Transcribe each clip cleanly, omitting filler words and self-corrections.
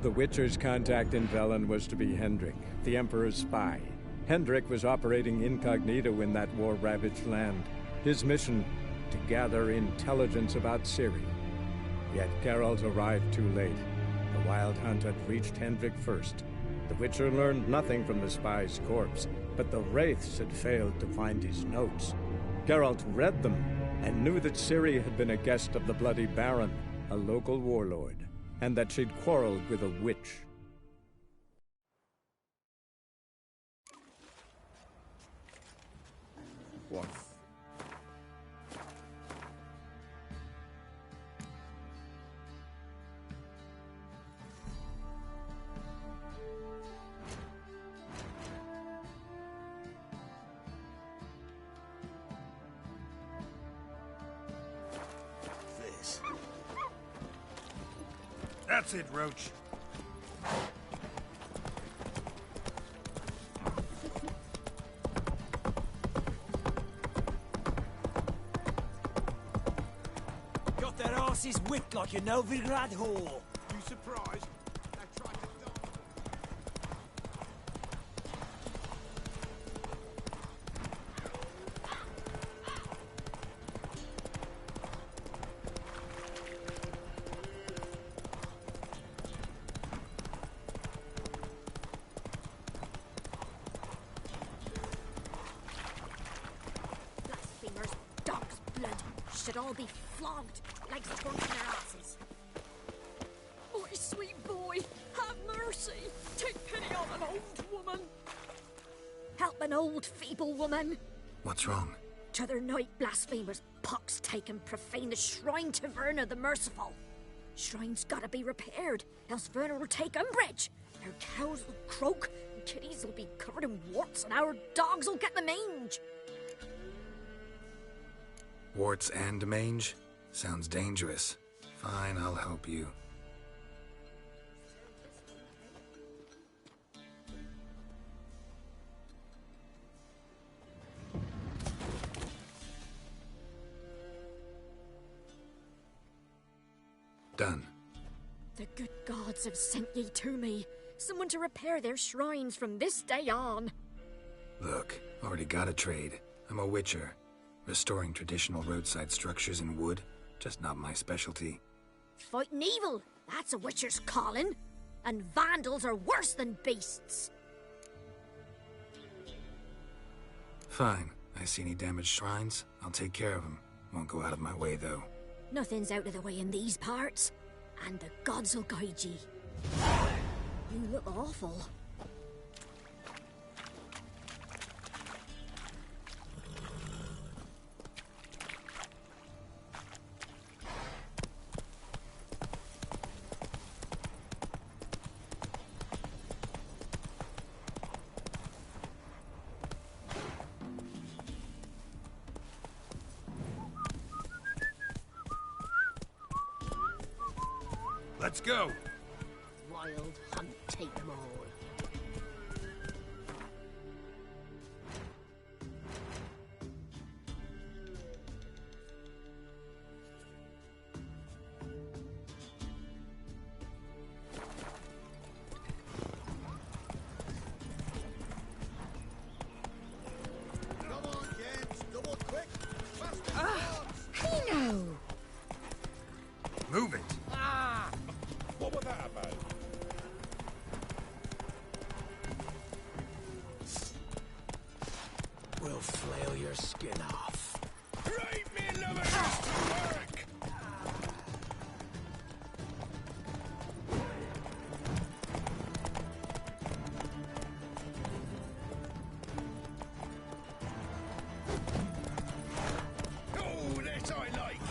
The Witcher's contact in Velen was to be Hendrik, the Emperor's spy. Hendrik was operating incognito in that war-ravaged land. His mission, to gather intelligence about Ciri. Yet Geralt arrived too late. The Wild Hunt had reached Hendrik first. The Witcher learned nothing from the spy's corpse, but the Wraiths had failed to find his notes. Geralt read them, and knew that Ciri had been a guest of the Bloody Baron, a local warlord, and that she'd quarreled with a witch. What? This. That's it, Roach. Got that arse's whipped like a Novigrad whore. You surprised? They tried to stop. Blasphemers, dog's blood, should all be flogged like skunks in their asses. My sweet boy, have mercy. Take pity on an old woman. Help an old, feeble woman. What's wrong? T'other night blasphemers pox take and profane the shrine to Verna the Merciful. Shrine's gotta be repaired, else Verna will take umbrage. Our cows will croak, and kitties will be covered in warts, and our dogs will get the mange. Warts and mange? Sounds dangerous. Fine, I'll help you. Done. The good gods have sent ye to me. Someone to repair their shrines from this day on. Look, already got a trade. I'm a witcher. Restoring traditional roadside structures in wood, just not my specialty. Fighting evil, that's a witcher's calling. And vandals are worse than beasts. Fine. I see any damaged shrines, I'll take care of them. Won't go out of my way, though. Nothing's out of the way in these parts. And the gods will guide ye. You look awful. Let's go. Wild Hunt take 'em all. Come on, James. Double quick. Faster. Pino! Move it. What was that about? We'll flail your skin off. Right, me lovers, to work! Oh, this I like!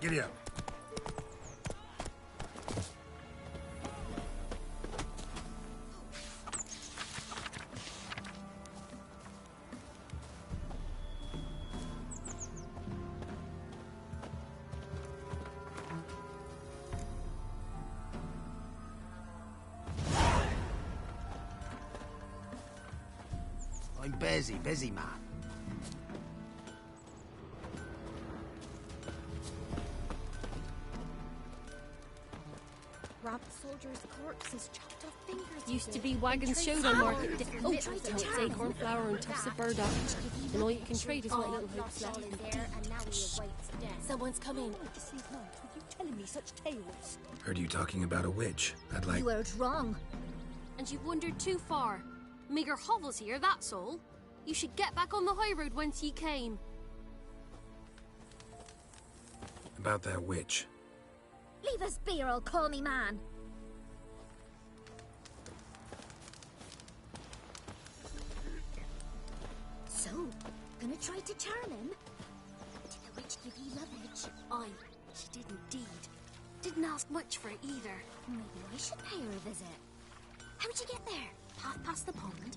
Giddy up. I'm busy man. Rabbit soldiers' corpses, chopped off fingers. Used to be Wagon's Showdown Market. Oh, it's acorn flour and tufts of burdock. And all you can trade is what little hope's left. Someone's coming. Would you telling me such tales? Heard you talking about a witch. I'd like... You heard wrong. And you've wandered too far. Meagher hovels here, that's all. You should get back on the high road whence ye came. About that witch. Leave us be or I'll call me man. So, gonna try to charm him? Did the witch give you lovage? Aye, she did indeed. Didn't ask much for it either. Maybe I should pay her a visit. How'd you get there? Half past the pond.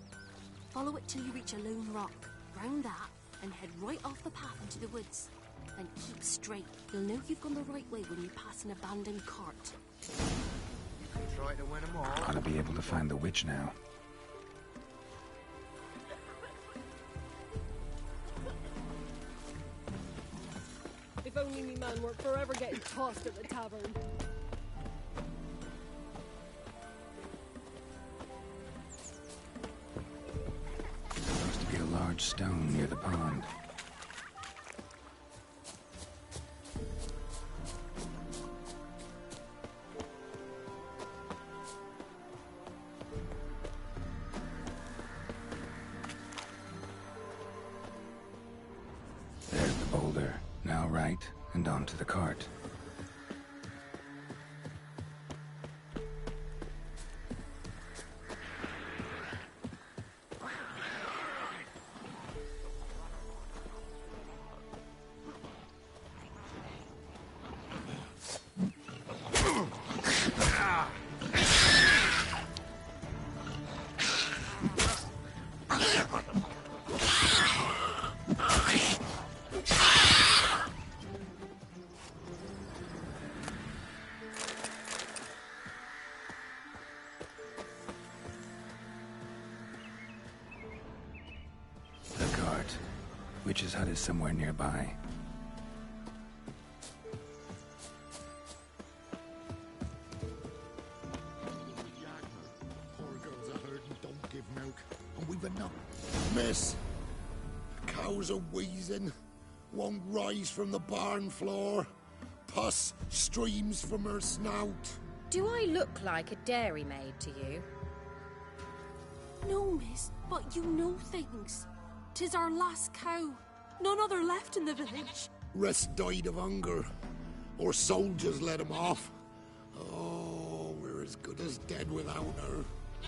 Follow it till you reach a lone rock. Round that, and head right off the path into the woods. Then keep straight. You'll know you've gone the right way when you pass an abandoned cart. You can try to win them all. Ought to be able to find the witch now. If only me man weren't forever getting tossed at the tavern. Supposed to be a large stone near the pond. There's the boulder. Now right, and onto the cart. Witch's hut is somewhere nearby. Poor girls are hurt and don't give milk. And we've enough. Miss, cows are wheezing. Won't rise from the barn floor. Pus streams from her snout. Do I look like a dairymaid to you? No, miss, but you know things. 'Tis our last cow. None other left in the village. Rest died of hunger. Or soldiers let him off. Oh, we're as good as dead without her.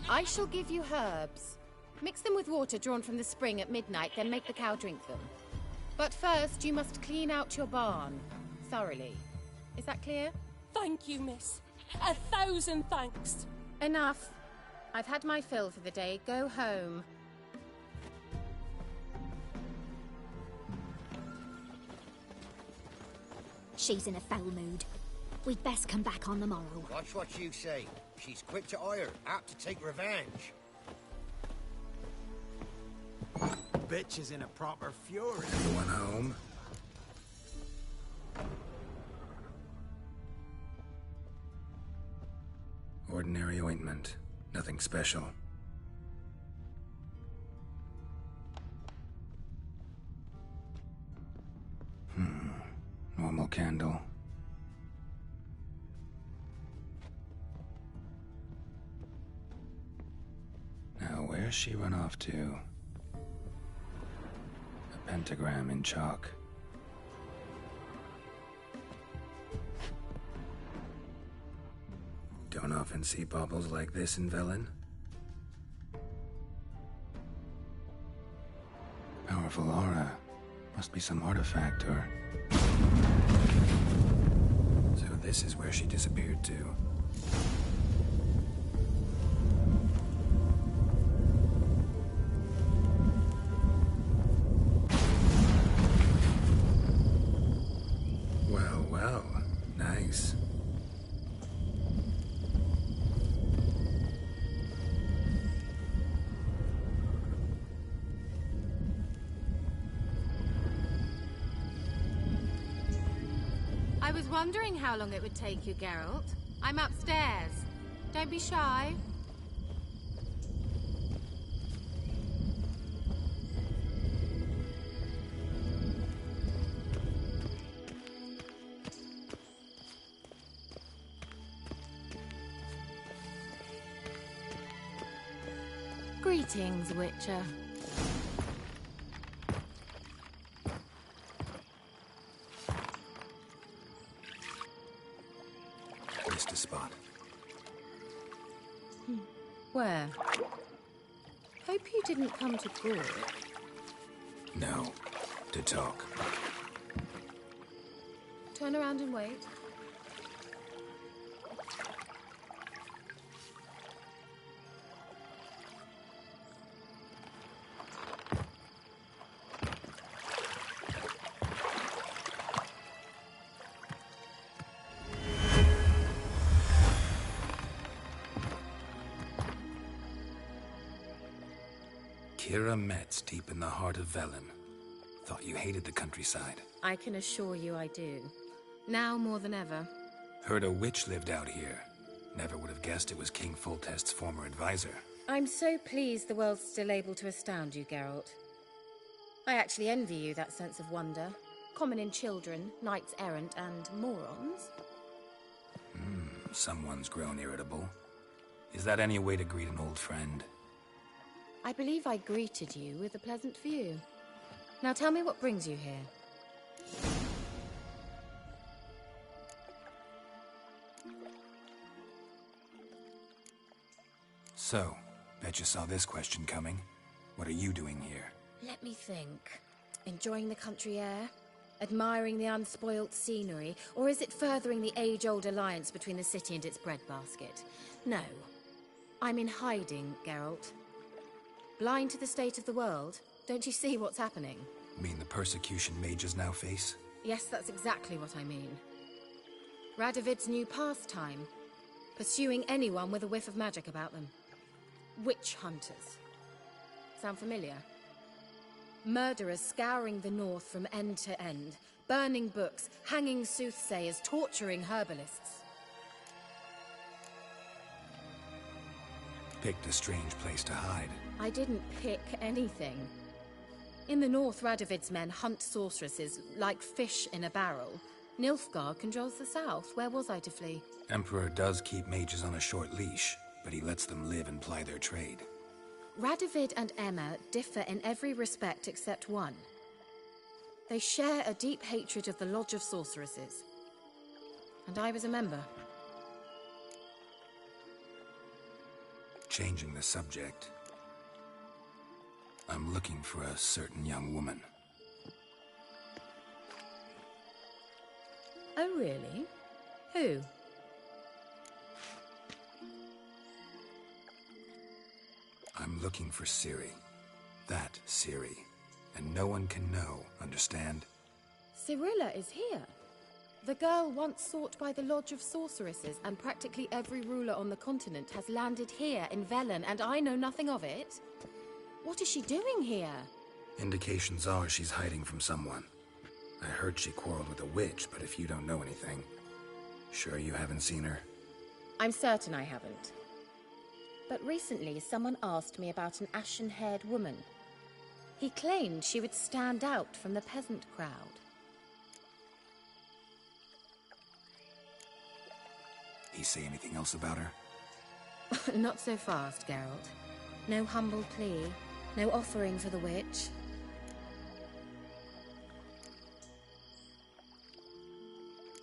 I shall give you herbs. Mix them with water drawn from the spring at midnight, then make the cow drink them. But first, you must clean out your barn. Thoroughly. Is that clear? Thank you, miss. 1,000 thanks. Enough. I've had my fill for the day. Go home. She's in a foul mood. We'd best come back on the morrow. Watch what you say. She's quick to ire, apt to take revenge. Bitch is in a proper fury. Anyone home? Ordinary ointment. Nothing special. Normal candle. Now, where's she run off to? A pentagram in chalk. Don't often see baubles like this in Velen. Powerful aura. Must be some artifact or... this is where she disappeared to. Well, well. Nice. I was wondering how long it would take you, Geralt. I'm upstairs. Don't be shy. Greetings, Witcher. Missed a spot. Where? Hope you didn't come to Gore. No. To talk. Turn around and wait. Kira Metz, deep in the heart of Velen. Thought you hated the countryside. I can assure you I do. Now more than ever. Heard a witch lived out here. Never would have guessed it was King Foltest's former advisor. I'm so pleased the world's still able to astound you, Geralt. I actually envy you that sense of wonder. Common in children, knights errant, and morons. Someone's grown irritable. Is that any way to greet an old friend? I believe I greeted you with a pleasant view. Now tell me what brings you here. So, bet you saw this question coming. What are you doing here? Let me think. Enjoying the country air? Admiring the unspoilt scenery? Or is it furthering the age-old alliance between the city and its breadbasket? No. I'm in hiding, Geralt. Blind to the state of the world? Don't you see what's happening? Mean the persecution mages now face? Yes, that's exactly what I mean. Radovid's new pastime. Pursuing anyone with a whiff of magic about them. Witch hunters. Sound familiar? Murderers scouring the north from end to end. Burning books, hanging soothsayers, torturing herbalists. Picked a strange place to hide. I didn't pick anything. In the north, Radovid's men hunt sorceresses like fish in a barrel. Nilfgaard controls the south. Where was I to flee? Emperor does keep mages on a short leash, but he lets them live and ply their trade. Radovid and Emma differ in every respect except one. They share a deep hatred of the Lodge of Sorceresses. And I was a member. Changing the subject. I'm looking for a certain young woman. Oh, really? Who? I'm looking for Ciri. That Ciri. And no one can know, understand? Cirilla is here. The girl once sought by the Lodge of Sorceresses, and practically every ruler on the continent has landed here in Velen, and I know nothing of it. What is she doing here? Indications are she's hiding from someone. I heard she quarreled with a witch, but if you don't know anything, sure you haven't seen her? I'm certain I haven't. But recently, someone asked me about an ashen-haired woman. He claimed she would stand out from the peasant crowd. He say anything else about her? Not so fast, Geralt. No humble plea, no offering for the witch.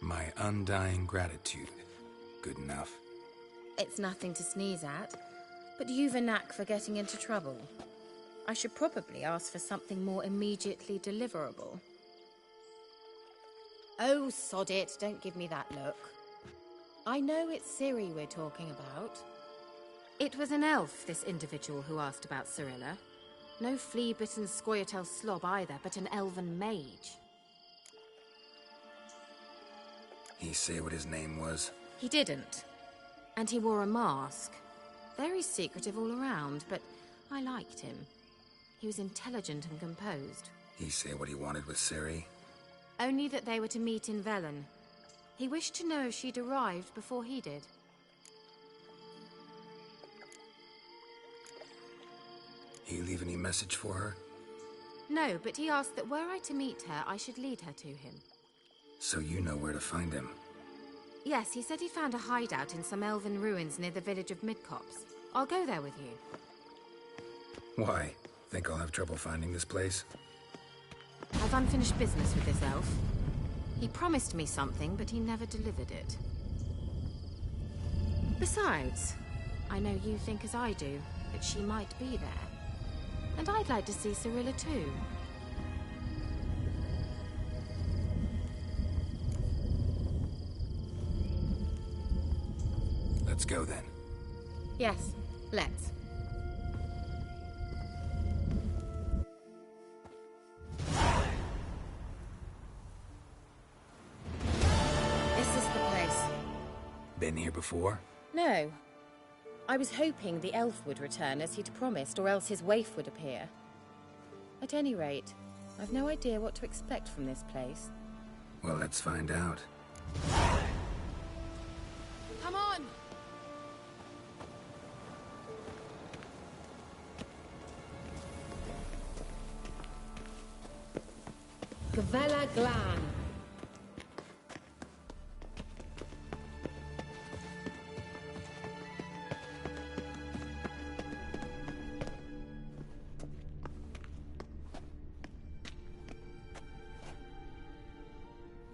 My undying gratitude. Good enough. It's nothing to sneeze at, but you've a knack for getting into trouble. I should probably ask for something more immediately deliverable. Oh, sod it, don't give me that look. I know it's Ciri we're talking about. It was an elf, this individual who asked about Cirilla. No flea-bitten Scoia'tael slob either, but an elven mage. He say what his name was? He didn't. And he wore a mask. Very secretive all around, but I liked him. He was intelligent and composed. He say what he wanted with Ciri? Only that they were to meet in Velen. He wished to know if she'd arrived before he did. He leave any message for her? No, but he asked that were I to meet her, I should lead her to him. So you know where to find him? Yes, he said he found a hideout in some elven ruins near the village of Midcopse. I'll go there with you. Why? Think I'll have trouble finding this place? I've unfinished business with this elf. He promised me something, but he never delivered it. Besides, I know you think as I do, that she might be there. And I'd like to see Cirilla too. Let's go then. Yes, let's. This is the place. Been here before? No. I was hoping the elf would return as he'd promised, or else his waif would appear. At any rate, I've no idea what to expect from this place. Well, let's find out. Come on! Gavella Glan.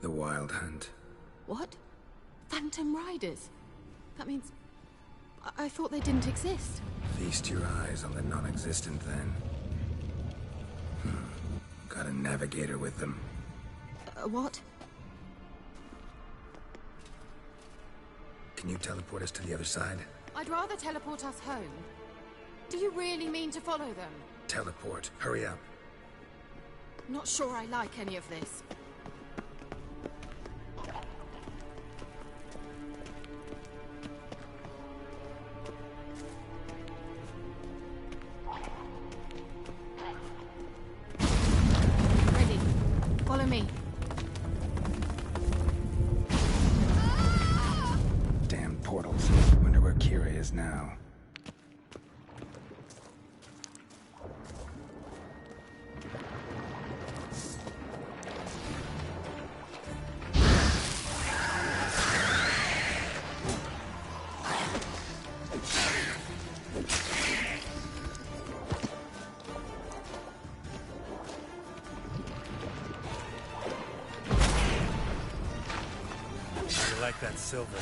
The Wild Hunt. What? Phantom Riders? That means... I thought they didn't exist. Feast your eyes on the non-existent then. Got a navigator with them. What? Can you teleport us to the other side? I'd rather teleport us home. Do you really mean to follow them? Teleport. Hurry up. Not sure I like any of this. Ready. Follow me. Damn portals. Wonder where Kira is now. I like that silver.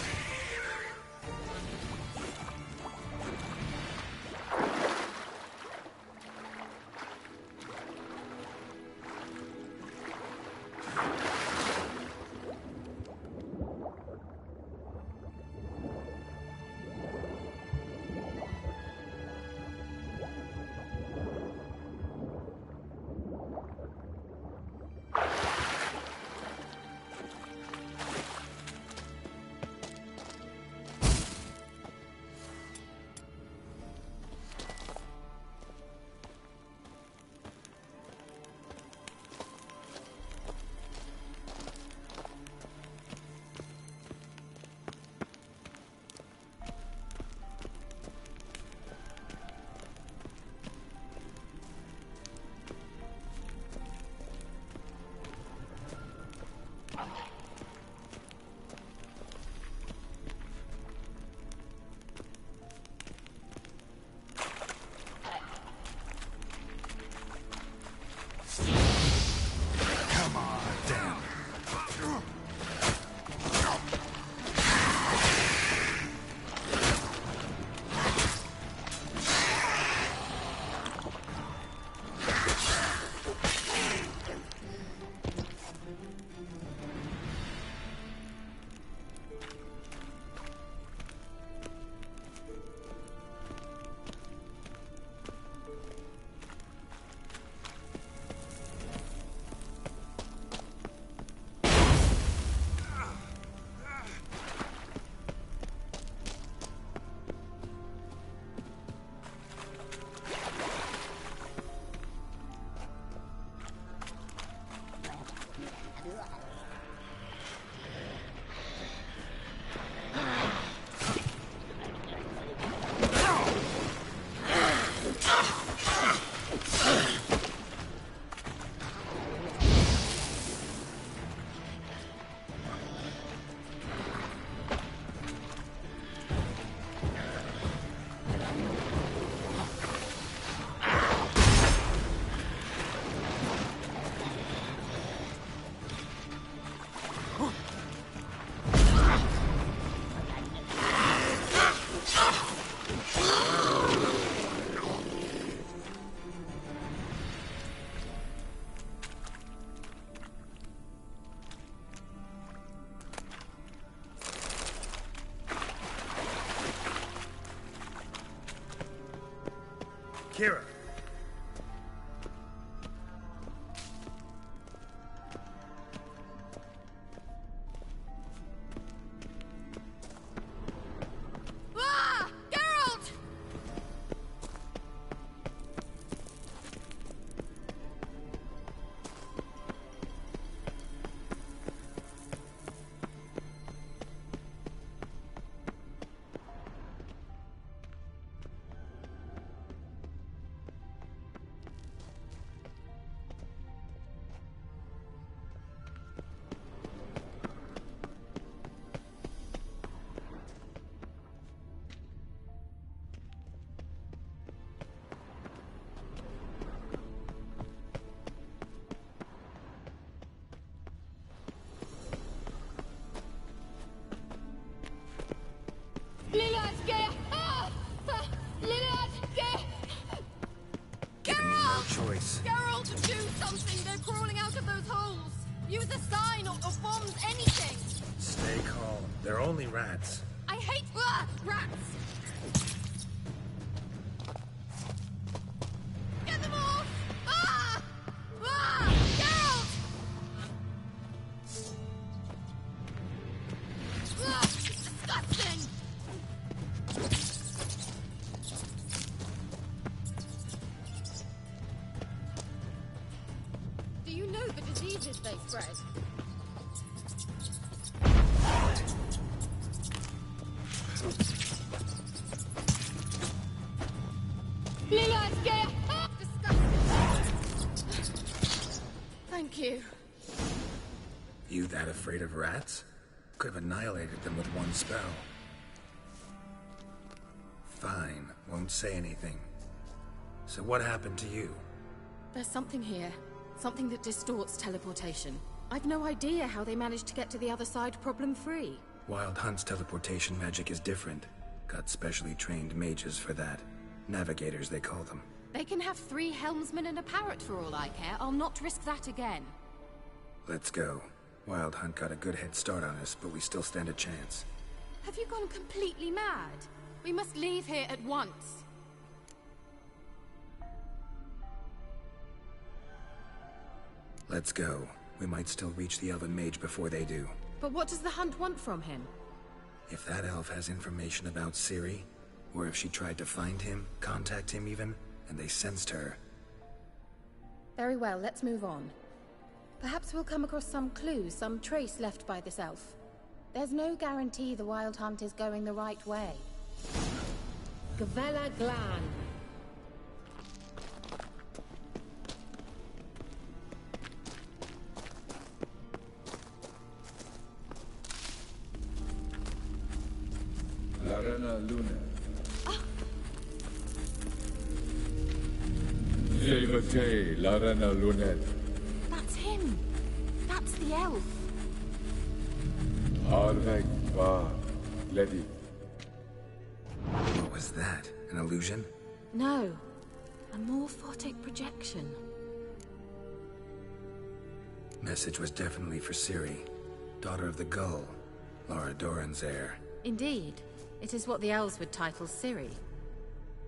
Kira! Ah! Geralt! Choice. Geralt, do something! They're crawling out of those holes! Use a sign or bombs, anything! Stay calm. They're only rats. I hate rats! Get them off! Ah! Ah! Geralt! Ah! Disgusting! Do you know the diseases they spread? Thank you. You that afraid of rats? Could have annihilated them with one spell. Fine, won't say anything. So what happened to you? There's something here. Something that distorts teleportation. I've no idea how they managed to get to the other side problem-free. Wild Hunt's teleportation magic is different. Got specially trained mages for that. Navigators, they call them. They can have 3 helmsmen and a parrot for all I care. I'll not risk that again. Let's go. Wild Hunt got a good head start on us, but we still stand a chance. Have you gone completely mad? We must leave here at once. Let's go. We might still reach the Elven Mage before they do. But what does the Hunt want from him? If that elf has information about Ciri, or if she tried to find him, contact him even, and they sensed her. Very well, let's move on. Perhaps we'll come across some clue, some trace left by this elf. There's no guarantee the Wild Hunt is going the right way. Gavella Glan. Larena Luna. Jevate Larena Lunet. That's him. That's the elf. Arvek Va Ledi. What was that? An illusion? No. A morphotic projection. Message was definitely for Ciri, daughter of the Gull, Lara Doran's heir. Indeed. It is what the elves would title Ciri.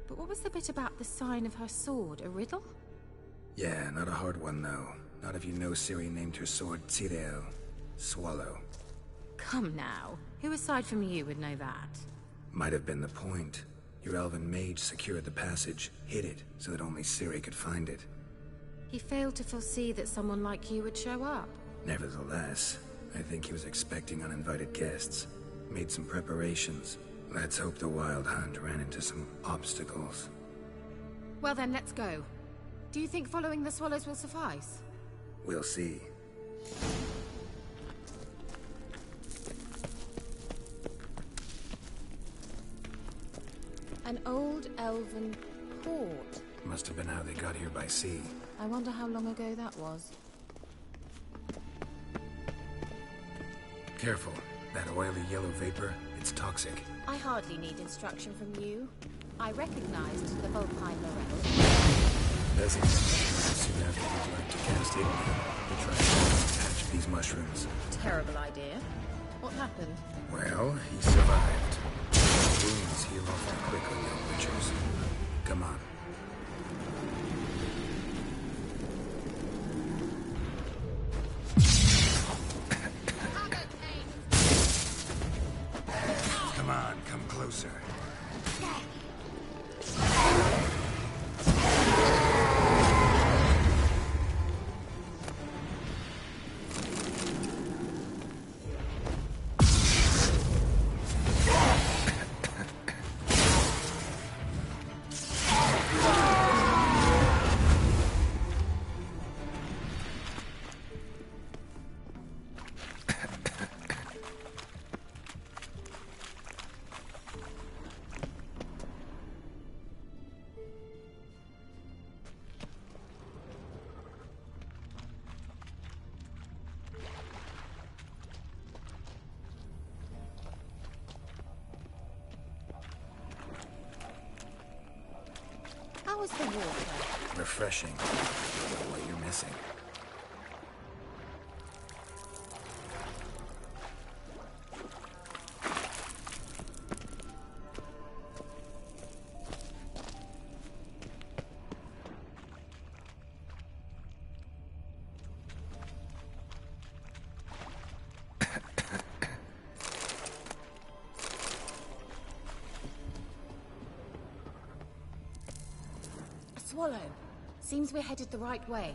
But what was the bit about the sign of her sword? A riddle? Yeah, not a hard one though. Not if you know Ciri named her sword Tireo, Swallow. Come now. Who aside from you would know that? Might have been the point. Your elven mage secured the passage, hid it, so that only Ciri could find it. He failed to foresee that someone like you would show up. Nevertheless, I think he was expecting uninvited guests. Made some preparations. Let's hope the Wild Hunt ran into some obstacles. Well then, let's go. Do you think following the swallows will suffice? We'll see. An old elven port. Must have been how they got here by sea. I wonder how long ago that was. Careful. That oily yellow vapor, it's toxic. I hardly need instruction from you. I recognized the Vulpine Laurel. Peasants, soon after we'd like to cast it, we tried to catch these mushrooms. Terrible idea. What happened? Well, he survived. Wounds heal awfully quickly, young witchers. Come on. How was the water? Refreshing. What you're missing. Swallow. Seems we're headed the right way.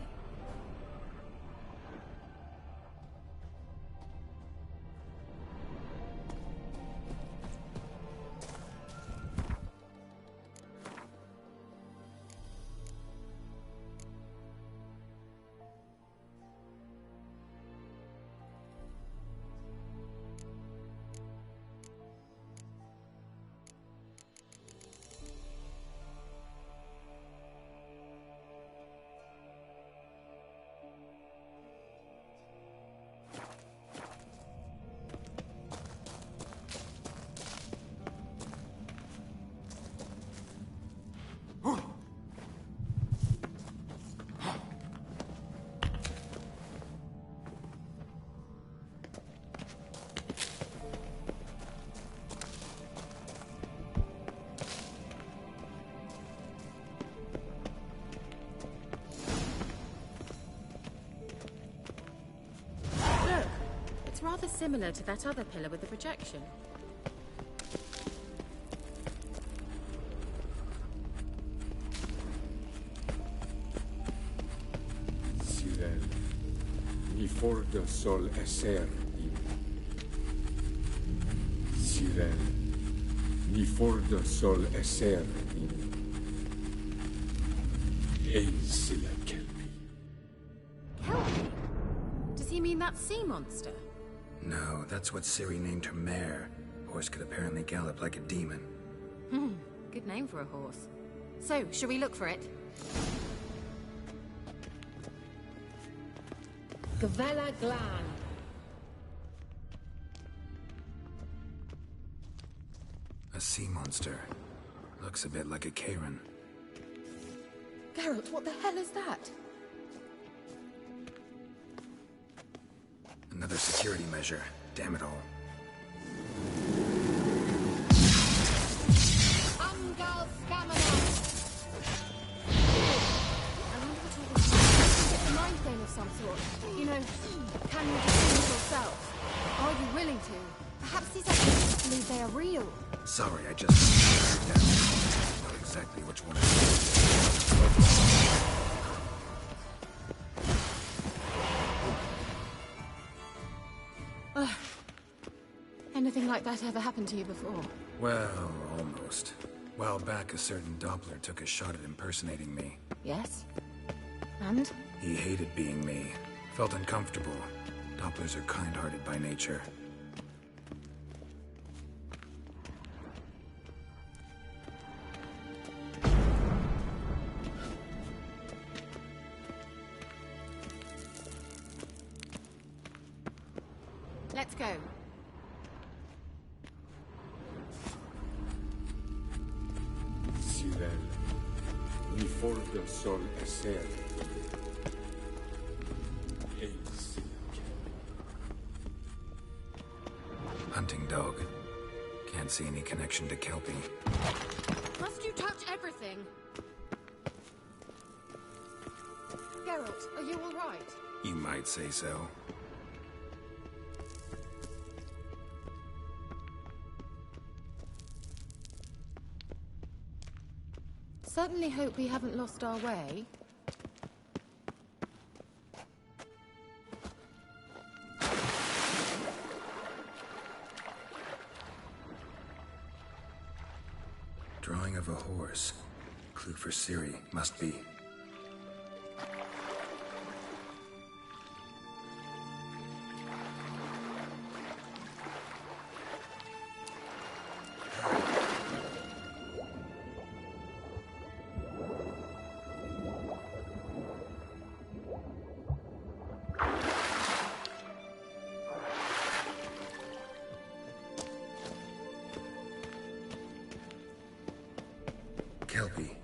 Rather similar to that other pillar with the projection. Sirel, ni forda sol esser in. Sirel, ni forda sol esser in. Ein silla kelpi. Kelpie? Does he mean that sea monster? No, that's what Ciri named her mare. Horse could apparently gallop like a demon. Good name for a horse. So, shall we look for it? Gavella Glan. A sea monster. Looks a bit like a Karen. Geralt, what the hell is that? Another security measure. Damn it all. Umgal Scamanon! I wonder what all this is. It's a mind game of some sort. You know, can you deceive yourself? Are you willing to? Perhaps these evidence believe they are real. Sorry, I just... Not exactly which one it is. Anything like that ever happened to you before? Well, almost. A while back, a certain Doppler took a shot at impersonating me. Yes? And? He hated being me. Felt uncomfortable. Dopplers are kind-hearted by nature. Let's go. Sirel, ni forda sol esser. Ein silla kelpi. Hunting dog. Can't see any connection to Kelpie. Must you touch everything? Geralt, are you all right? You might say so. Certainly hope we haven't lost our way. Drawing of a horse. Clue for Ciri. Must be. Kelpie.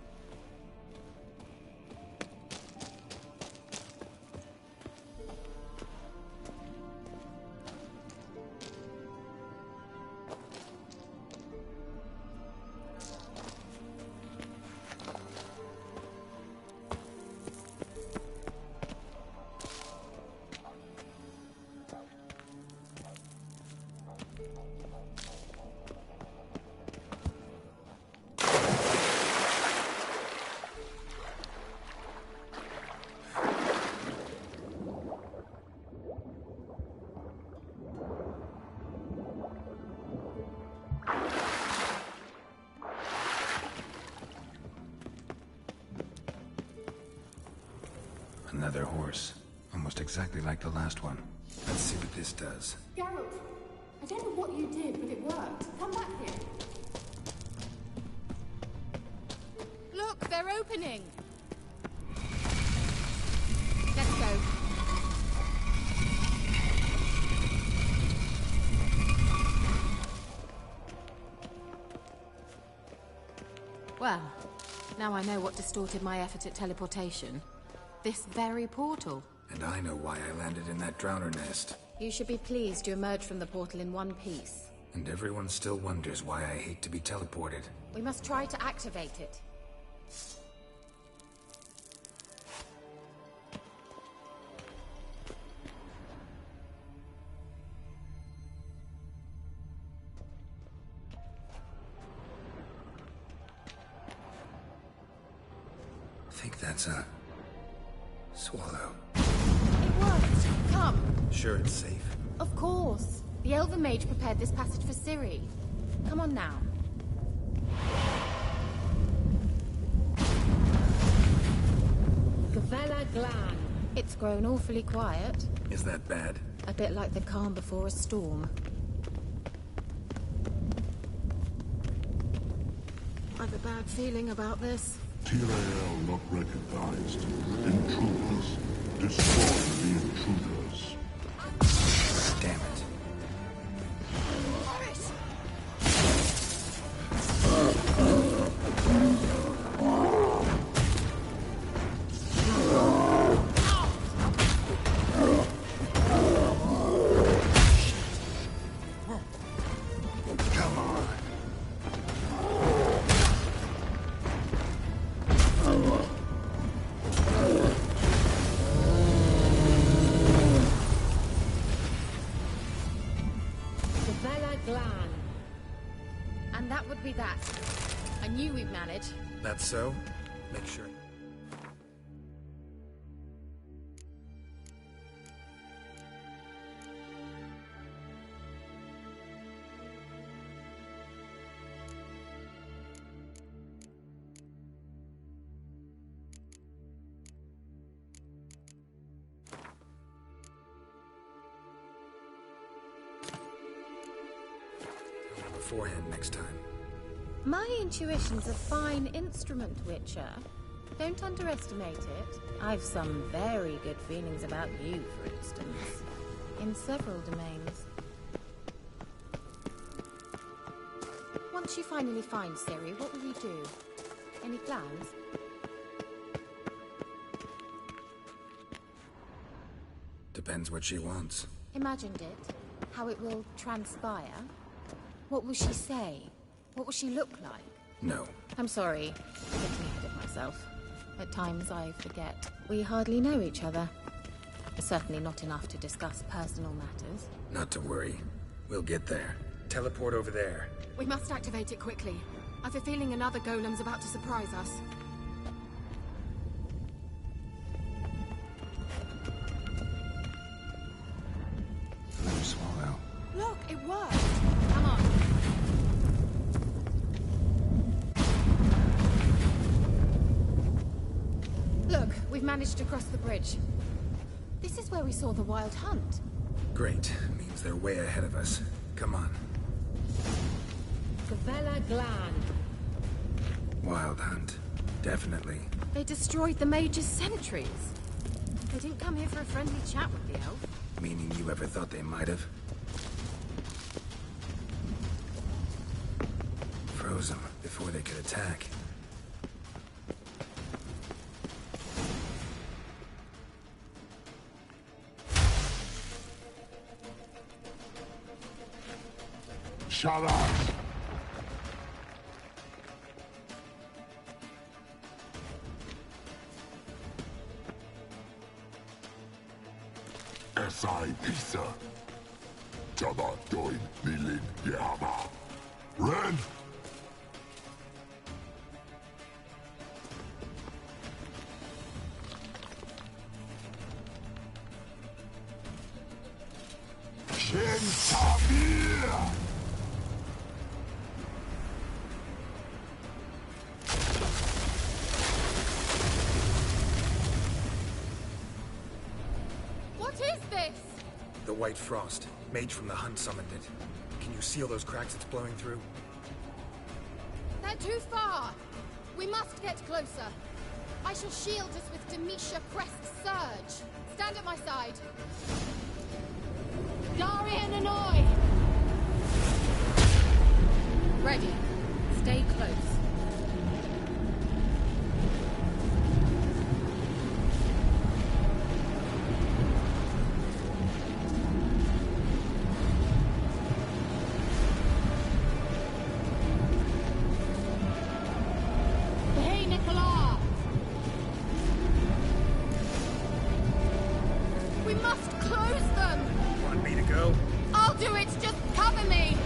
Another horse. Almost exactly like the last one. Let's see what this does. Geralt, I don't know what you did, but it worked. Come back here. Look, they're opening! Let's go. Well, now I know what distorted my effort at teleportation. This very portal. And I know why I landed in that drowner nest. You should be pleased you emerged from the portal in one piece. And everyone still wonders why I hate to be teleported. We must try to activate it. I think that's a... swallow. It worked! Come! Sure it's safe? Of course. The Elven Mage prepared this passage for Ciri. Come on now. Gavella Glan. It's grown awfully quiet. Is that bad? A bit like the calm before a storm. I've a bad feeling about this. Tyrael not recognized. Intruders. Destroy the intruders. Damn it. And that would be that. I knew we'd manage. That's so? Make sure. Beforehand next time. My intuition's a fine instrument, Witcher. Don't underestimate it. I've some very good feelings about you, for instance. In several domains. Once you finally find Ciri, what will you do? Any plans? Depends what she wants. Imagined it. How it will transpire. What will she say? What will she look like? No. I'm sorry. I'm getting ahead of myself. At times I forget. We hardly know each other. Certainly not enough to discuss personal matters. Not to worry. We'll get there. Teleport over there. We must activate it quickly. I've a feeling another golem's about to surprise us. Another swallow. Look, it worked! Come on. Look, we've managed to cross the bridge. This is where we saw the Wild Hunt. Great. Means they're way ahead of us. Come on. Gavella Glan. Wild Hunt. Definitely. They destroyed the Mage's sentries. They didn't come here for a friendly chat with the elf. Meaning you ever thought they might have? Froze them before they could attack. Shut up! SI Pisa. Jada doin nilin yama. Ren! Shentabir! this? The White Frost. Mage from the Hunt summoned it. Can you seal those cracks it's blowing through? They're too far. We must get closer. I shall shield us with Demetia Crest's surge. Stand at my side. Darian Annoy! Ready. Stay close. Hey, Nicola! We must close them! Want me to go? I'll do it! Just cover me!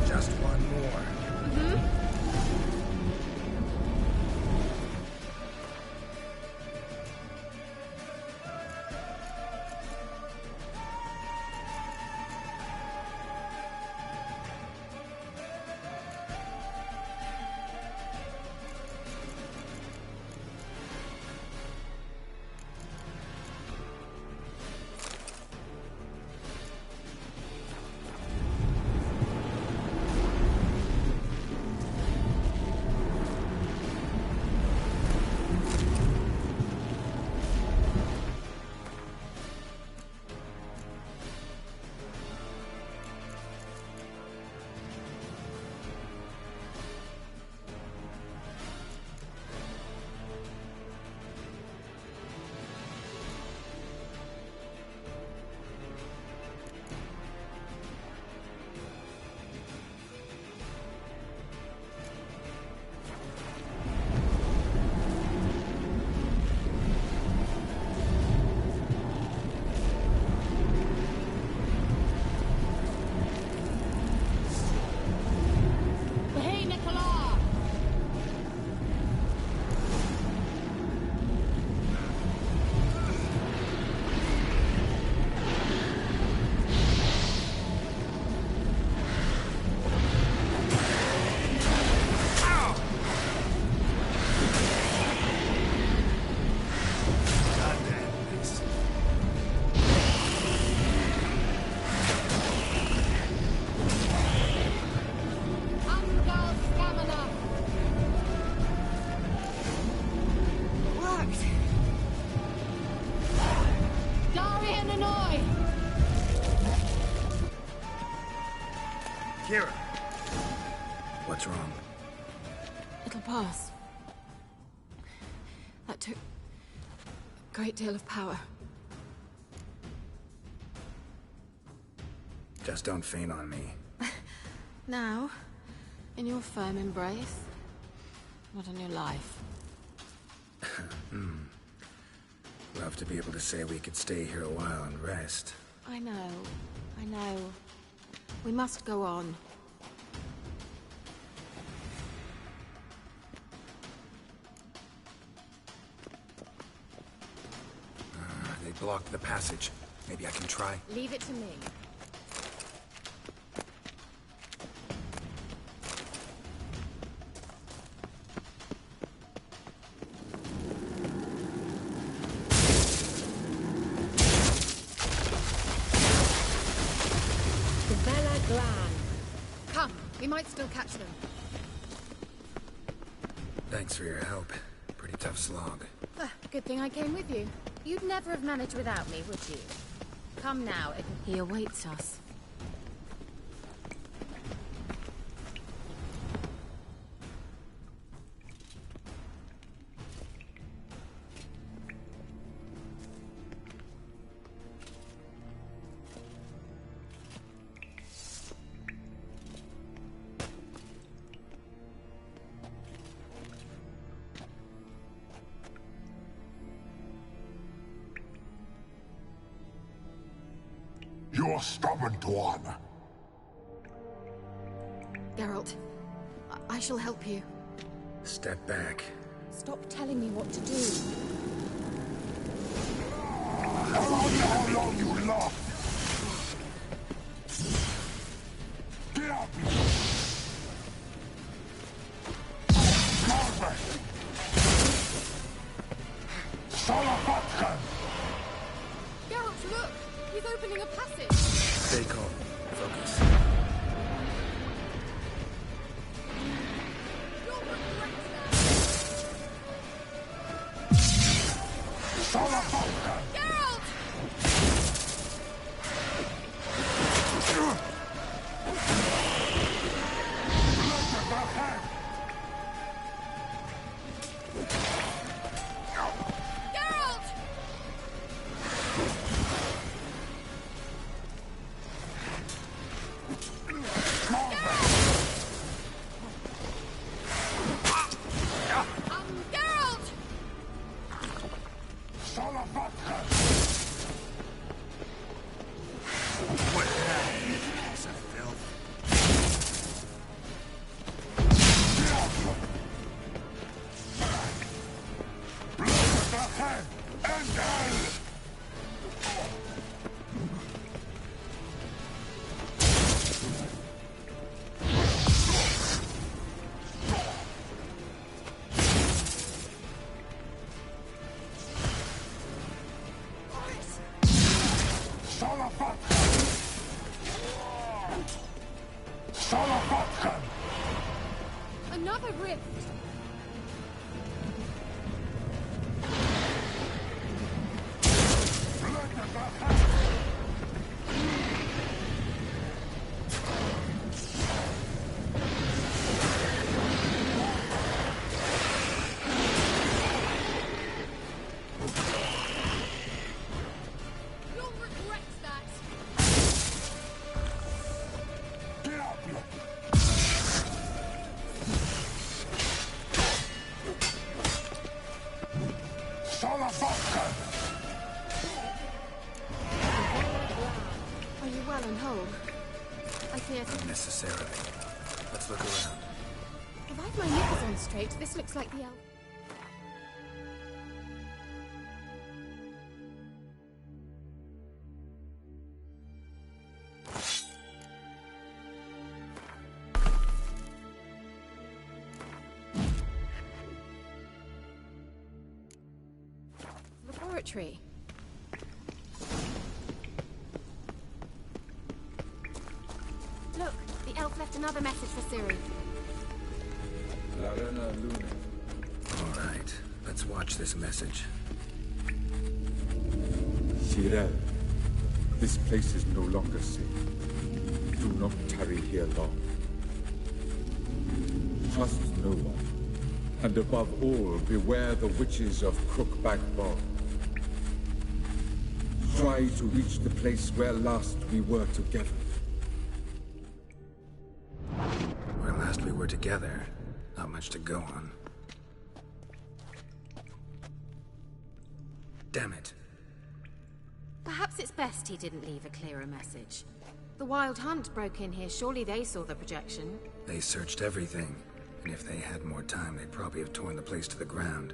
Just one more. Kira! What's wrong? It'll pass. That took a great deal of power. Just don't faint on me. Now, in your firm embrace, not on your life. Love to be able to say we could stay here a while and rest. I know. We must go on. They blocked the passage. Maybe I can try. Leave it to me. Come, we might still catch them. Thanks for your help. Pretty tough slog. Good thing I came with you. You'd never have managed without me, would you? Come now, He awaits us. You're stubborn, Tuan. Geralt, I shall help you. Step back. Stop telling me what to do. I wonder how long you last. Get up! Margaret! Salafatkan! Geralt, look! He's opening a passage! Stay calm. Focus. Salafatkan! Geralt! Geralt! Geralt! Salafatkan! What happened, piece of filth? Blood the head and hell! Salafatkan! Salafatkan! Another rift! Blood of the head! You'll regret that! Get up! Salafatkan! Are you well and whole? I fear... Not necessarily. Let's look around. If I've my nipples on straight, this looks like the elf... laboratory. Look, the elf left another message for Ciri. Larena Luna. All right. Let's watch this message. Cirel, this place is no longer safe. Do not tarry here long. Trust no one. And above all, beware the witches of Crookback Bog. Try to reach the place where last we were together. Where last we were together. Not much to go on. Damn it. Perhaps it's best he didn't leave a clearer message. The Wild Hunt broke in here. Surely they saw the projection. They searched everything, and if they had more time, they'd probably have torn the place to the ground.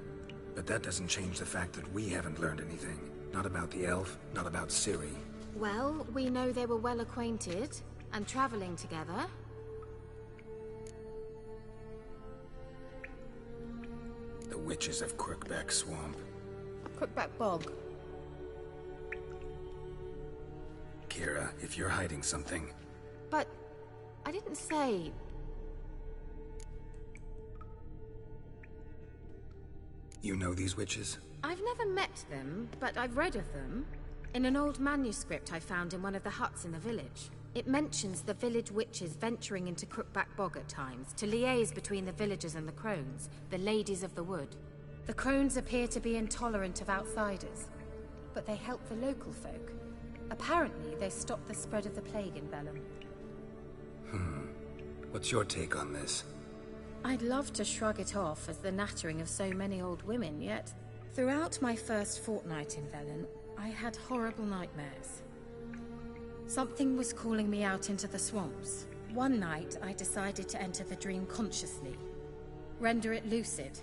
But that doesn't change the fact that we haven't learned anything. Not about the elf, not about Ciri. Well, we know they were well acquainted, and traveling together. The witches of Crookback Swamp. Crookback Bog. Kira, if you're hiding something... But... I didn't say... You know these witches? I've never met them, but I've read of them. In an old manuscript I found in one of the huts in the village. It mentions the village witches venturing into Crookback Bog at times, to liaise between the villagers and the crones, the ladies of the wood. The crones appear to be intolerant of outsiders, but they help the local folk. Apparently, they stopped the spread of the plague in Vellum. What's your take on this? I'd love to shrug it off as the nattering of so many old women, yet throughout my first fortnight in Velen, I had horrible nightmares. Something was calling me out into the swamps. One night, I decided to enter the dream consciously, render it lucid.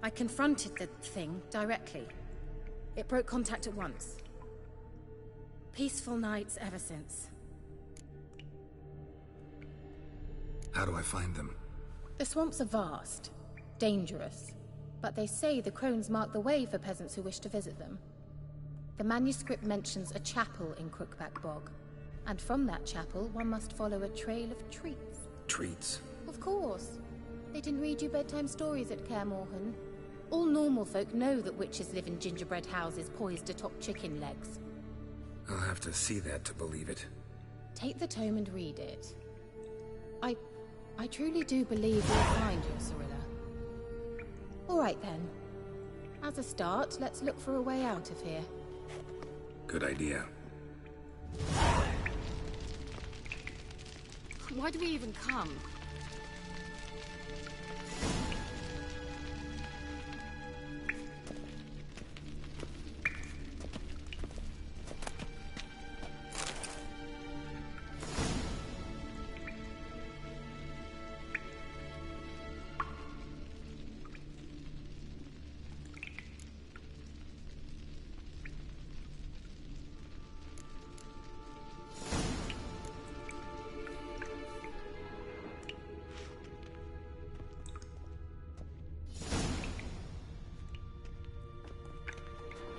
I confronted the thing directly. It broke contact at once. Peaceful nights ever since. How do I find them? The swamps are vast, dangerous, but they say the crones mark the way for peasants who wish to visit them. The manuscript mentions a chapel in Crookback Bog, and from that chapel one must follow a trail of treats. Treats? Of course. They didn't read you bedtime stories at Kaer Morhen. All normal folk know that witches live in gingerbread houses poised atop chicken legs. I'll have to see that to believe it. Take the tome and read it. I truly do believe you'll find your Cirilla. All right then. As a start, let's look for a way out of here. Good idea. Why do we even come?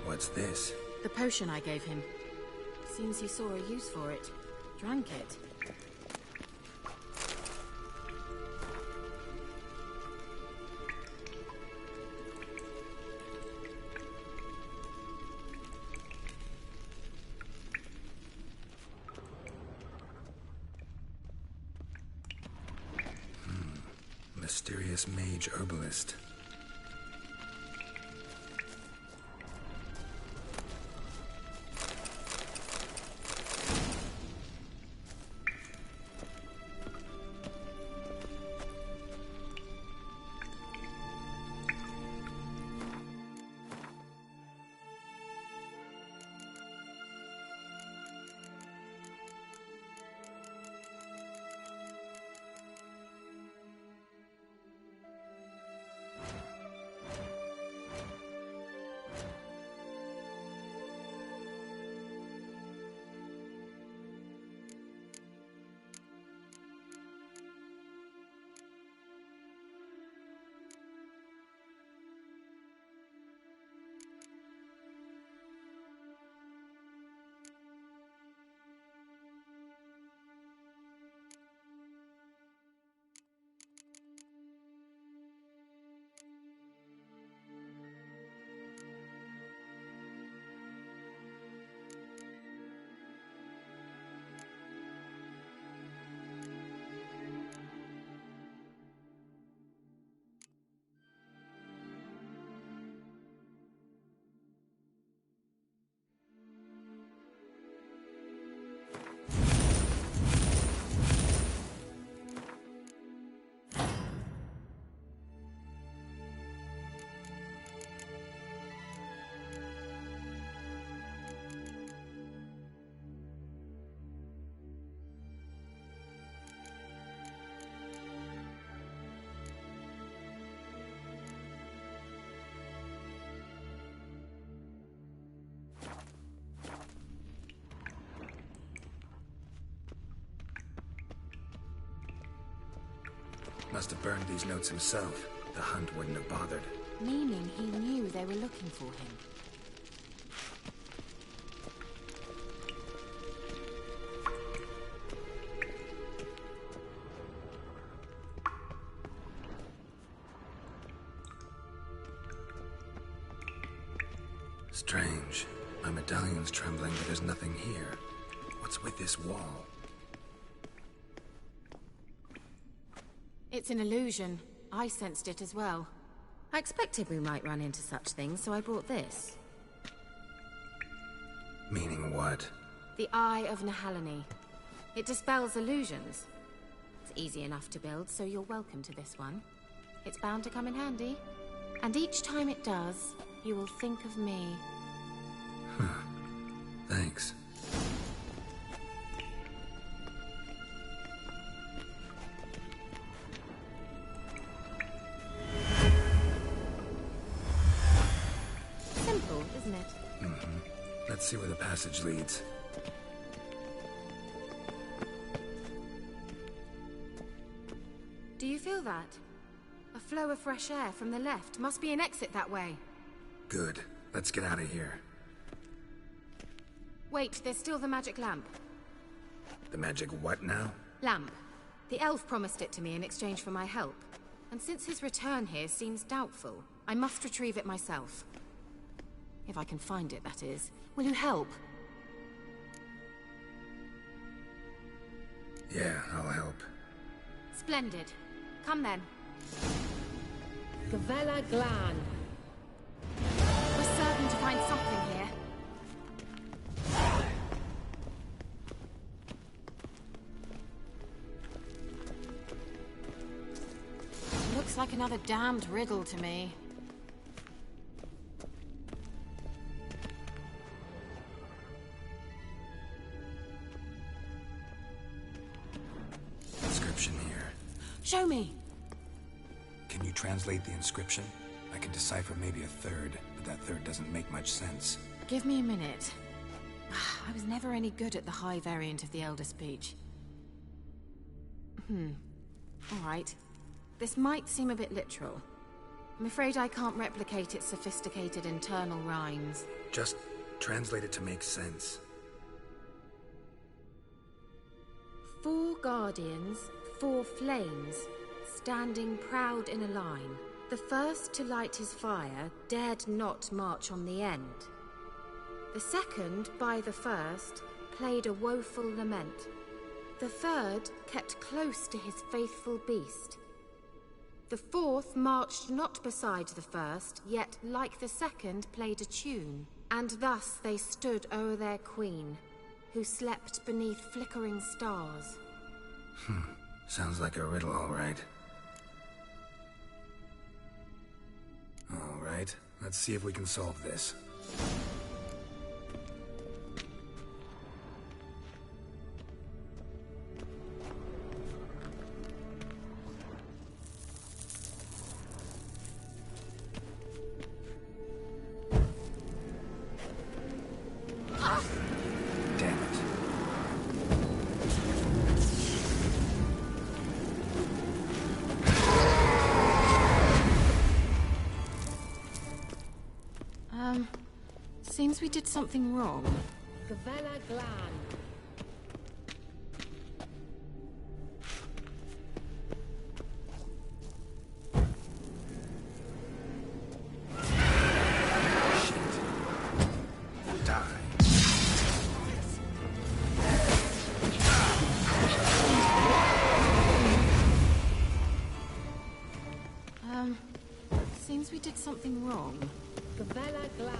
What's this? The potion I gave him. Seems he saw a use for it. Drank it. Mysterious mage herbalist. Must have burned these notes himself. The hunt wouldn't have bothered. Meaning he knew they were looking for him. Strange. My medallion's trembling, but there's nothing here. What's with this wall? It's an illusion. I sensed it as well. I expected we might run into such things, so I brought this. Meaning what? The Eye of Nehaleni. It dispels illusions. It's easy enough to build, so you're welcome to this one. It's bound to come in handy. And each time it does, you will think of me. Huh. Thanks. Simple, isn't it? Mm-hmm. Let's see where the passage leads. Do you feel that? A flow of fresh air from the left. Must be an exit that way. Good. Let's get out of here. Wait, there's still the magic lamp. The magic what now? Lamp. The elf promised it to me in exchange for my help. And since his return here seems doubtful, I must retrieve it myself. If I can find it, that is. Will you help? Yeah, I'll help. Splendid. Come then. Gavella Glan. We're certain to find something here. Looks like another damned riddle to me. Inscription here. Show me! Can you translate the inscription? I can decipher maybe a third, but that third doesn't make much sense. Give me a minute. I was never any good at the high variant of the Elder Speech. Alright. This might seem a bit literal. I'm afraid I can't replicate its sophisticated internal rhymes. Just translate it to make sense. 4 guardians, 4 flames, standing proud in a line. The first to light his fire dared not march on the end. The second, by the first, played a woeful lament. The third kept close to his faithful beast. The fourth marched not beside the first, yet, like the second, played a tune. And thus they stood o'er their queen, who slept beneath flickering stars. Sounds like a riddle, all right. All right, let's see if we can solve this. Damn it. Seems we did something wrong. Gavella Glan. Seems we did something wrong. Gavella Glan.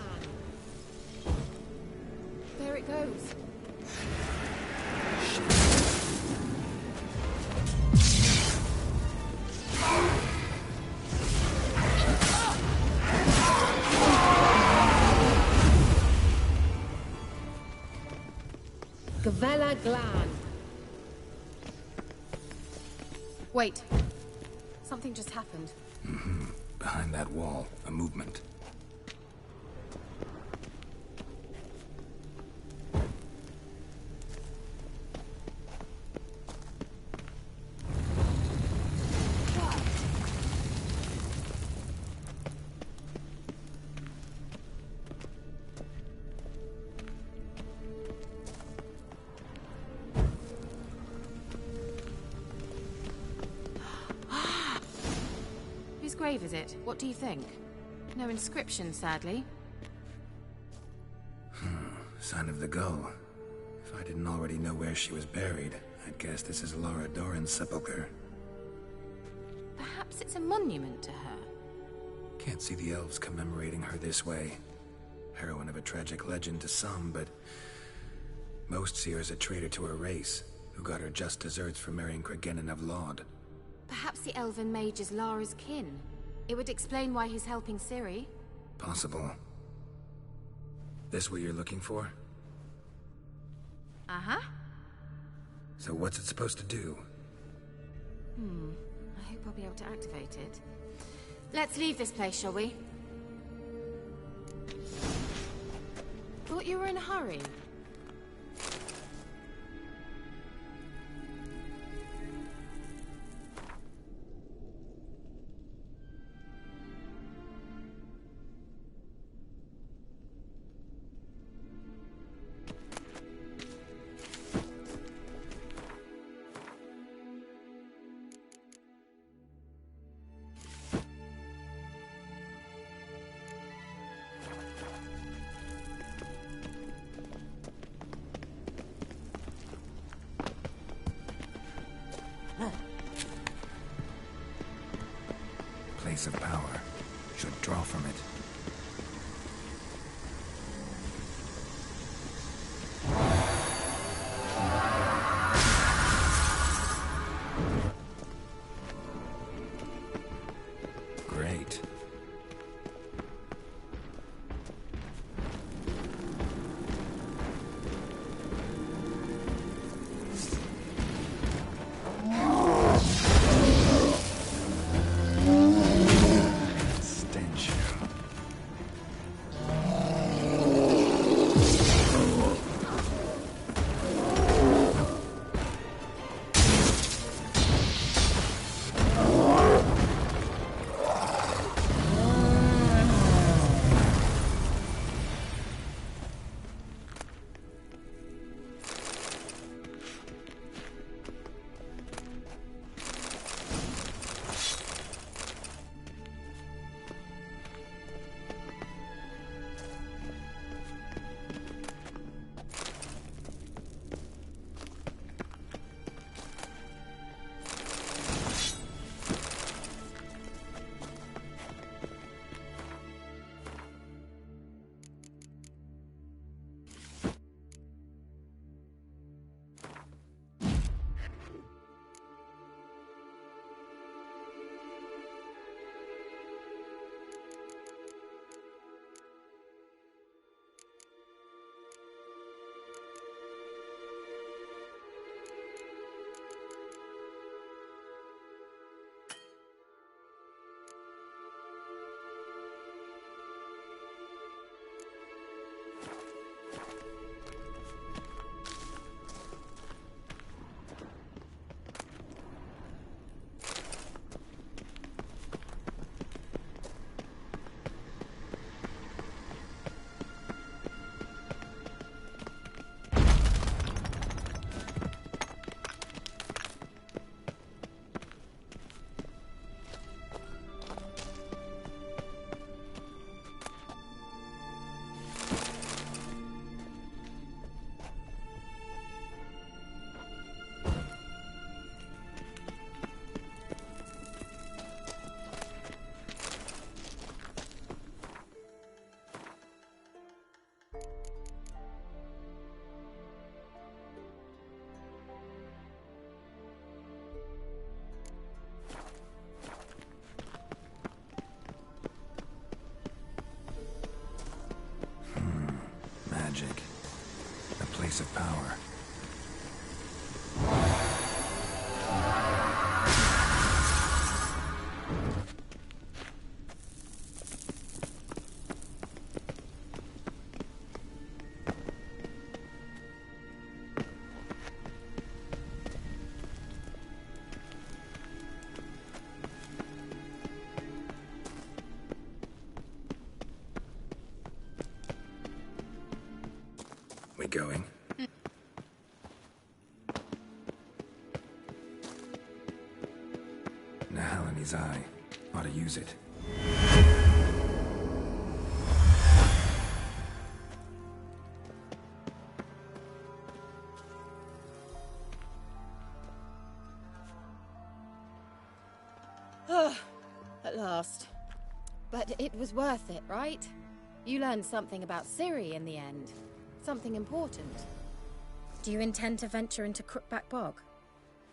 There it goes. Gavella Glan. Wait. Something just happened. Behind that wall, a movement. grave is it? What do you think? No inscription, sadly. Sign of the gull. If I didn't already know where she was buried, I'd guess this is Lara Dorren's sepulcher. Perhaps it's a monument to her. Can't see the elves commemorating her this way. Heroine of a tragic legend to some, but most see her as a traitor to her race, who got her just desserts for marrying Cregennan of Laud. Perhaps the elven mage is Lara's kin. It would explain why he's helping Ciri. Possible. This what you're looking for? Uh-huh. So what's it supposed to do? I hope I'll be able to activate it. Let's leave this place, shall we? Thought you were in a hurry. Place of power. Should draw from it. Great. Stench. Magic. A place of power. We going? Nahalani's eye. Ought to use it. At last. But it was worth it, right? You learned something about Ciri in the end. Something important. Do you intend to venture into Crookback Bog?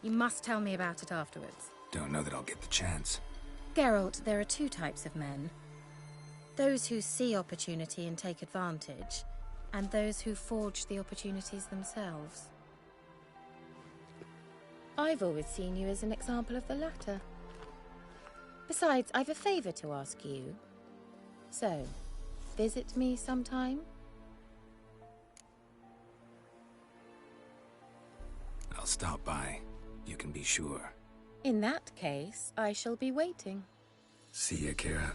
You must tell me about it afterwards. Don't know that I'll get the chance. Geralt, there are two types of men. Those who see opportunity and take advantage, and those who forge the opportunities themselves. I've always seen you as an example of the latter. Besides, I've a favor to ask you. So, visit me sometime? I'll stop by. You can be sure. In that case, I shall be waiting. See ya, Kira.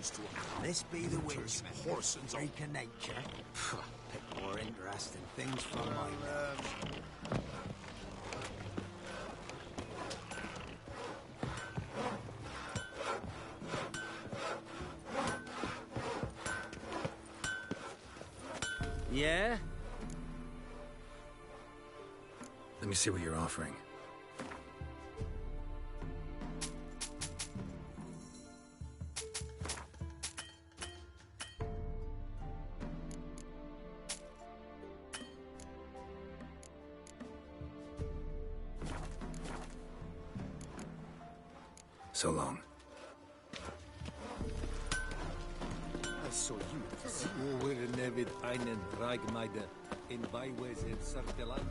happens to a This be the witch. horse and Freak of nature. Pick more interesting things from my nose. Yeah? Let me see what you're offering. So long. I saw you. Wo wir nevid einen Dragmeider in Beiwesen Sartelan.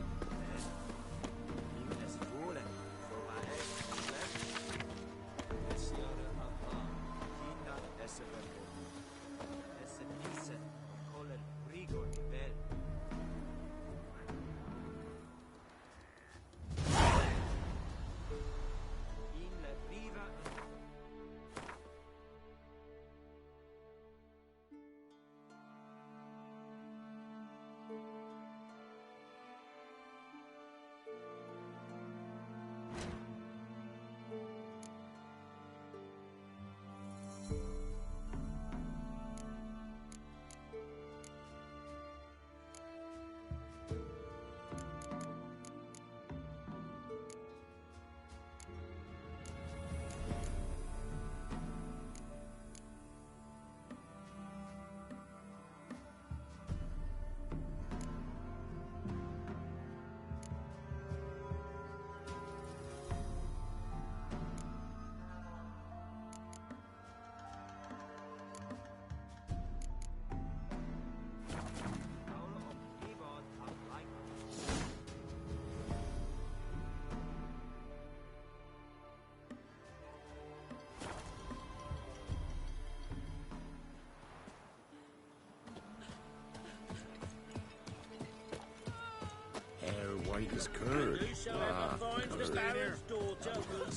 Hair white as curd. Ah, curd.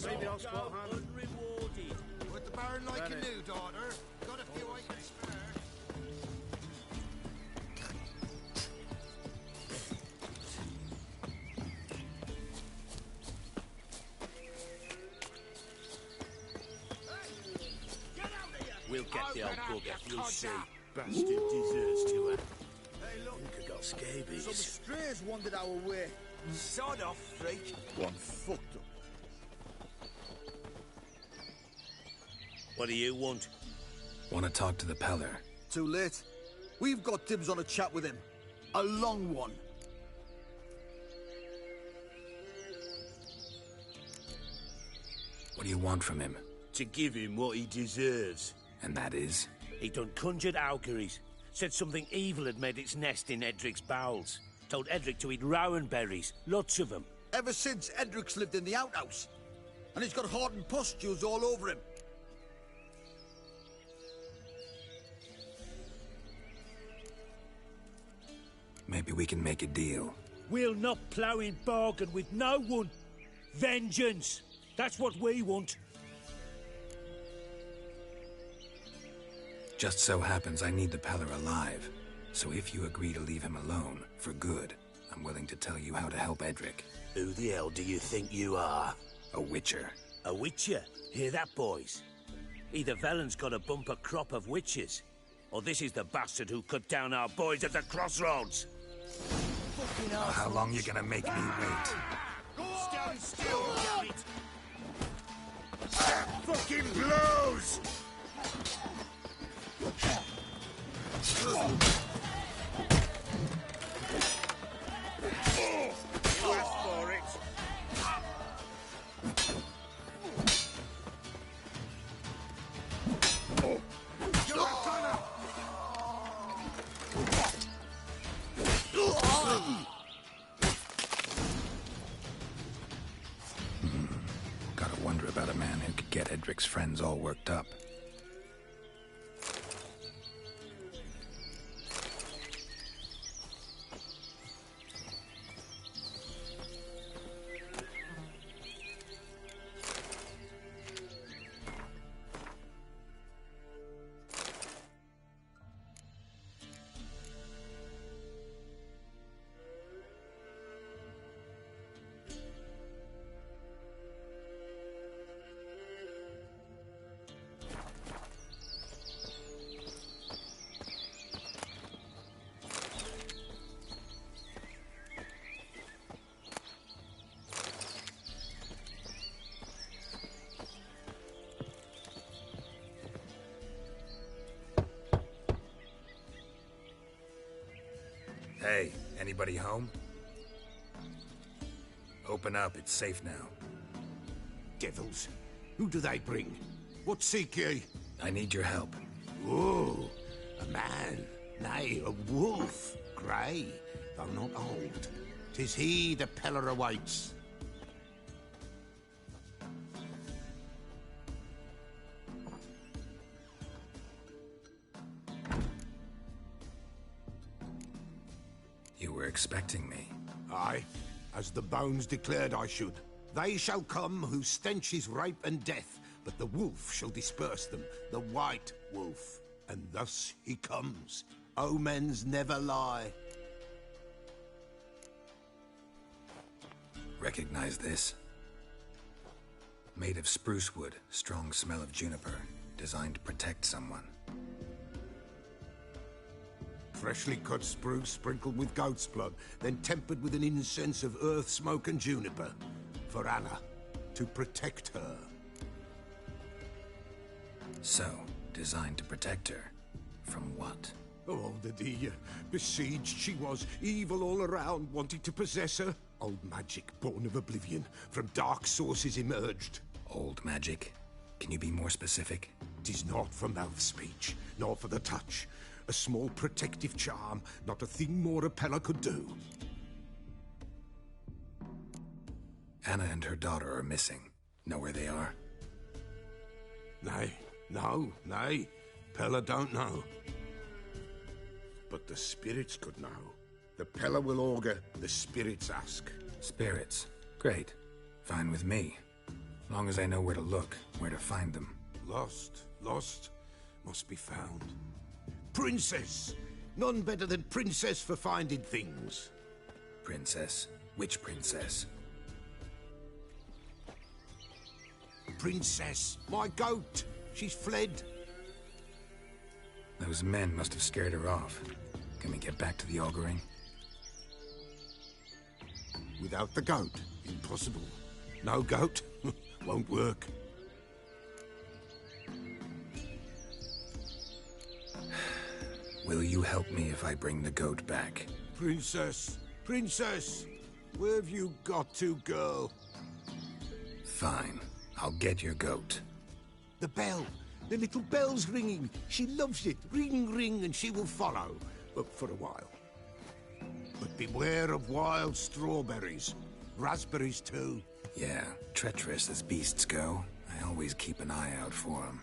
Maybe I'll spot hand. Would the Baron like a new daughter? Got a few I can spare. We'll get the old bugger, you'll see. Bastard deserves to her. Hey, look. Think I got scabies. Some strays wandered our way. Sod off, freak. One fucked up. What do you want? Want to talk to the Peller? Too late. We've got dibs on a chat with him. A long one. What do you want from him? To give him what he deserves. And that is? He done conjured Auguries. Said something evil had made its nest in Edric's bowels. Told Edric to eat rowan berries, lots of them. Ever since Edric's lived in the outhouse. And he's got hardened pustules all over him. Maybe we can make a deal. We'll not plough in bargain with no one. Vengeance! That's what we want. Just so happens I need the Peller alive. So if you agree to leave him alone, for good, I'm willing to tell you how to help Edric. Who the hell do you think you are? A witcher. A witcher? Hear that, boys? Either Velen's got a bumper crop of witches, or this is the bastard who cut down our boys at the crossroads. Oh, how long you gonna make me wait? Stand still, damn it! Fucking blows! You asked for it. Gotta wonder about a man who could get Edric's friends all worked up. Hey, anybody home? Open up, it's safe now. Devils. Who do they bring? What seek ye? I need your help. Oh, a man. Nay, a wolf. Grey, though not old. 'Tis he the Peller awaits. You were expecting me. Aye, as the bones declared I should. They shall come whose stench is rape and death, but the wolf shall disperse them, the white wolf. And thus he comes. Omens never lie. Recognize this? Made of spruce wood, strong smell of juniper, designed to protect someone. Freshly cut spruce sprinkled with goat's blood, then tempered with an incense of earth, smoke and juniper. For Anna, to protect her. So, designed to protect her. From what? Oh, the besieged she was, evil all around, wanting to possess her. Old magic, born of oblivion, from dark sources emerged. Old magic? Can you be more specific? 'Tis not for mouth speech, nor for the touch. A small protective charm, not a thing more a Peller could do. Anna and her daughter are missing. Know where they are? Nay, nay. Peller don't know. But the spirits could know. The Peller will augur, the spirits ask. Spirits? Great. Fine with me. Long as I know where to look, where to find them. Lost, must be found. Princess! None better than Princess for finding things. Princess? Which princess? Princess, my goat! She's fled. Those men must have scared her off. Can we get back to the auguring? Without the goat, impossible. No goat, won't work. Will you help me if I bring the goat back? Princess! Where have you got to, girl? Fine. I'll get your goat. The bell! The little bell's ringing. She loves it. Ring, ring, and she will follow. But for a while. But beware of wild strawberries. Raspberries, too. Yeah, treacherous as beasts go. I always keep an eye out for them.